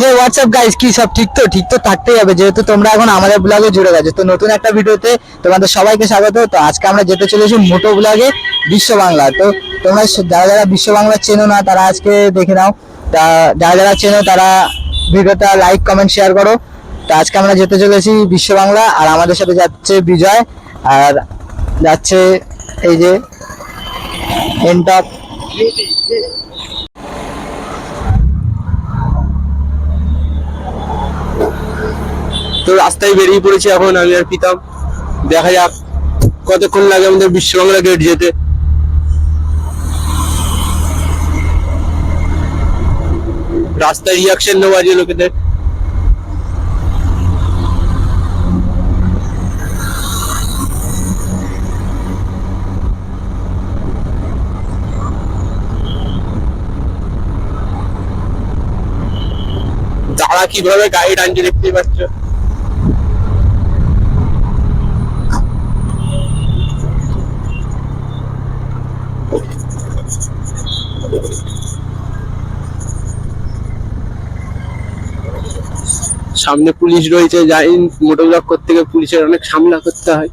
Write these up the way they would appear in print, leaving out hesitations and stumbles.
হে WhatsApp guys, কি সব ঠিক তো? ঠিক তো থাকতেই হবে, যেহেতু তোমরা এখন আমাদের ব্লগে জুড়ে গেছো। তো নতুন একটা ভিডিওতে তোমাদের সবাইকে স্বাগত। তো আজকে আমরা যেতে চলেছি মোটো ব্লগে বিশ্ব বাংলা। তো তোমরা যারা যারা বিশ্ব বাংলা চেনো না তারা আজকে দেখে নাও, তা যারা যারা চেনো তারা ভিডিওটা লাইক কমেন্ট শেয়ার করো। তো আজকে আমরা যেতে চলেছি বিশ্ব বাংলা, আর আমাদের সাথে যাচ্ছে বিজয়, আর যাচ্ছে এই যে এনটপ। তো রাস্তায় বেরিয়ে পড়েছি এখন আমি আর প্রীতম। দেখা যাক কতক্ষণ লাগে আমাদের বিশ্ব বাংলা গেট যেতে। রাস্তায় রিয়াকশন নেওয়া আছে লোকেদের। তারা কিভাবে গাড়ি টানছে দেখতেই পাচ্ছ। সামনে পুলিশ রয়েছে, যাই মোটর ব্লক করতে গিয়ে পুলিশের অনেক সামলা করতে হয়।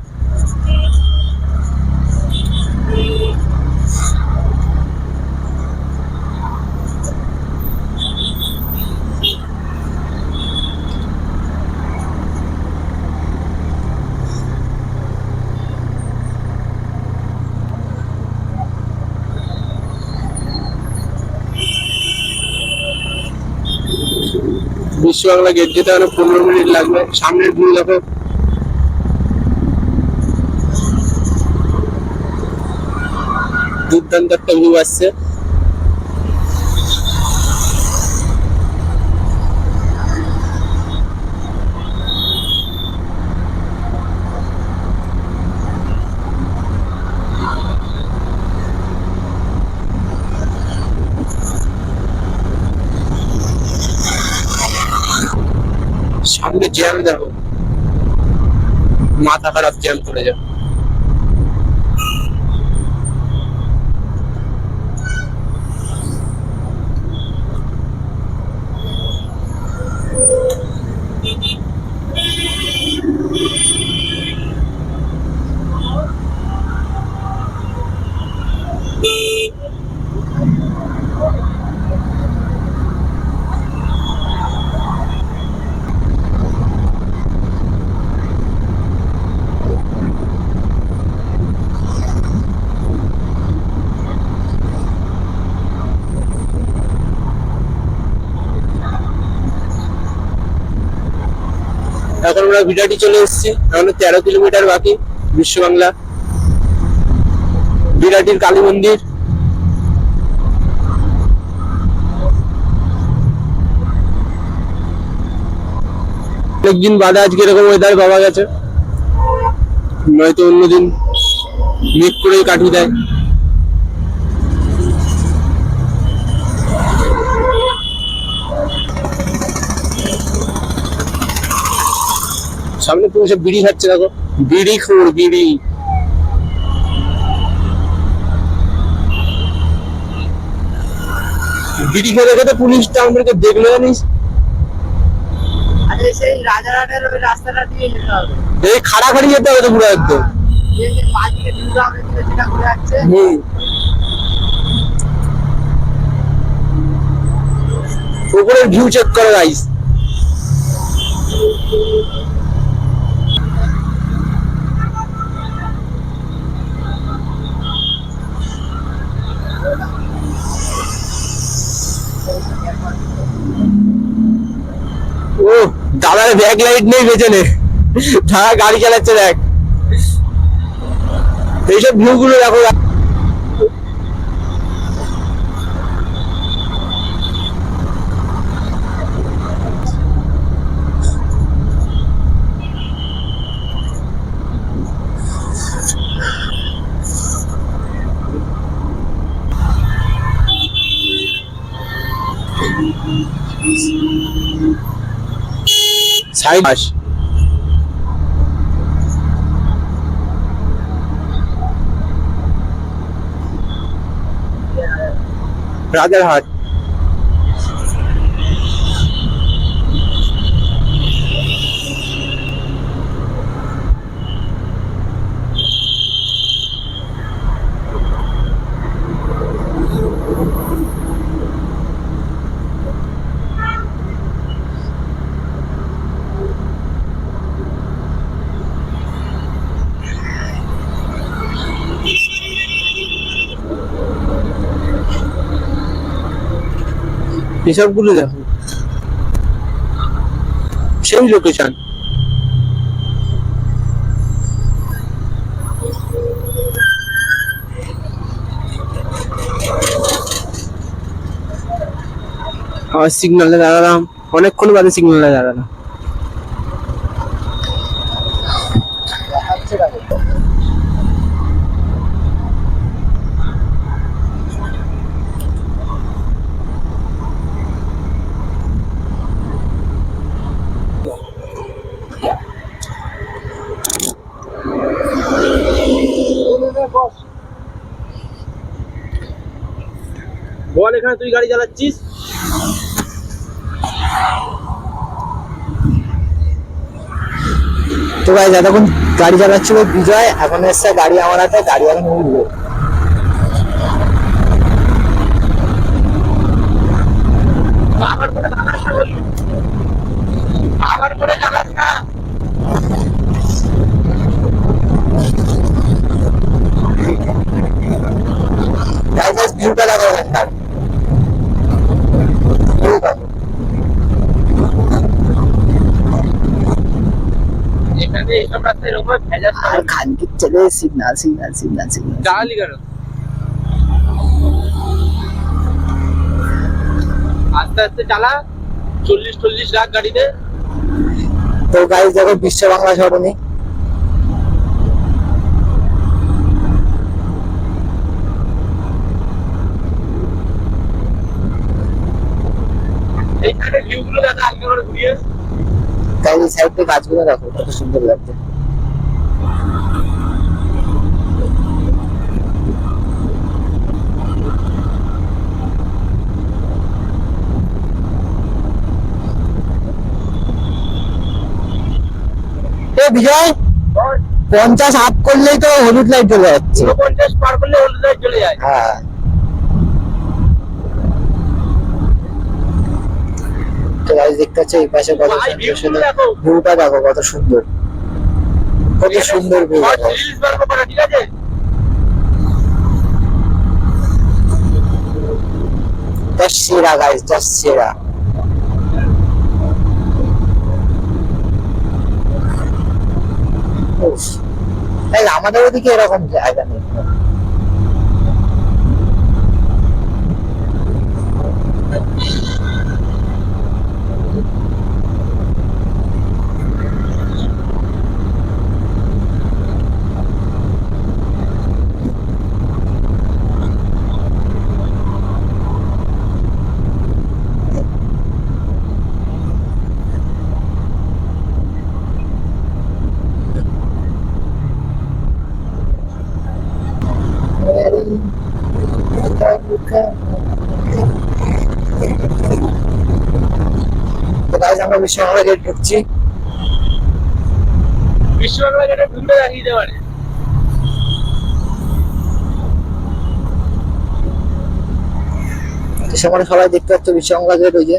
বিশ্ব বাংলা গেট যেতে 15 মিনিট লাগবে। সামনের ভিউ দেখো, দুর্দান্ত একটা ভিউ আসছে। সামনে জ্যাম দেখো, মাথা খারাপ জ্যাম করে যাবে। এখন আমরা বিরাটি চলে এসেছি, এখন 13 কিলোমিটার বাকি বিশ্ব বাংলা। বিরাটির কালী মন্দির। অনেকদিন বাদে আজকে এরকম ওয়েদার পাওয়া গেছে, নয়তো অন্যদিন মেঘ করেই কাটিয়ে দেয়। সামনে পুরো সব বিড়ি খাচ্ছে দেখো, বিড়ি খোর বিড়ি। বিড়ি খেতে খেতে পুলিশটা আমাদেরকে দেখলো জানিস। সেই রাজারহাটের ওই রাস্তাটা দিয়ে যেতে হবে, এই খাড়াখাড়ি যেতে হবে তো পুরো একদম। উপরের ভিউ চেক করো গাইস। ও দাদার ব্যাক লাইট নেই পেছনে, দাদা গাড়ি চালাচ্ছে দেখ। এইসব ভিউ গুলো দেখো। সাইড রাজারহাট। এসবগুলো দেখো, সেই লোকেশন। আবার সিগনালে দাঁড়ালাম, অনেকক্ষণ বাদে সিগনালে দাঁড়ালাম। বল, এখানে তুই গাড়ি চালাচ্ছিস? তো ভাই যতক্ষণ গাড়ি চালাচ্ছিল বিজয়, এখন এসছে গাড়ি আমার হাতে, গাড়ি এখন উঠবো। ভিউটা দেখো এখানকার। এখানে এসব রাস্তায় এরকম ভেজা আর খানকির ছেলে সিগনাল সিগনাল সিগনাল সিগনাল। চালালি কেন? আস্তে আস্তে চালা, 40-40 রাখ গাড়িতে। তো গাইস দেখো বিশ্ব বাংলা সরণি। এইখানে ভিউগুলো দেখা আগে করে ঘুরিয়ে। গাইস এই সাইডে গাছগুলো দেখো কত সুন্দর লাগছে। বিজয় 50 আপ করলেই তো হলুদ লাইট চলে যাচ্ছে। 50 পার করলে হলুদ লাইট চলে যায়। হ্যাঁ, তো গাইস দেখতে পাচ্ছ এই পাশে কত সুন্দর ভিউটা দেখো, কত সুন্দর, কত সুন্দর ভিউ। ঠিক আছে, জাস্ট সেরা গাইস, জাস্ট সেরা। তাই আমাদের ওদিকে এরকম জায়গা নেই। আমরা বিশ্ববাংলা গেট ঢুকছি। বিশ্ববাংলা গেটে ভিউটা দেখিয়ে দিতে পারে। সেখানে সবাই দেখতে পাচ্ছ বিশ্ববাংলা গেট, ওই যে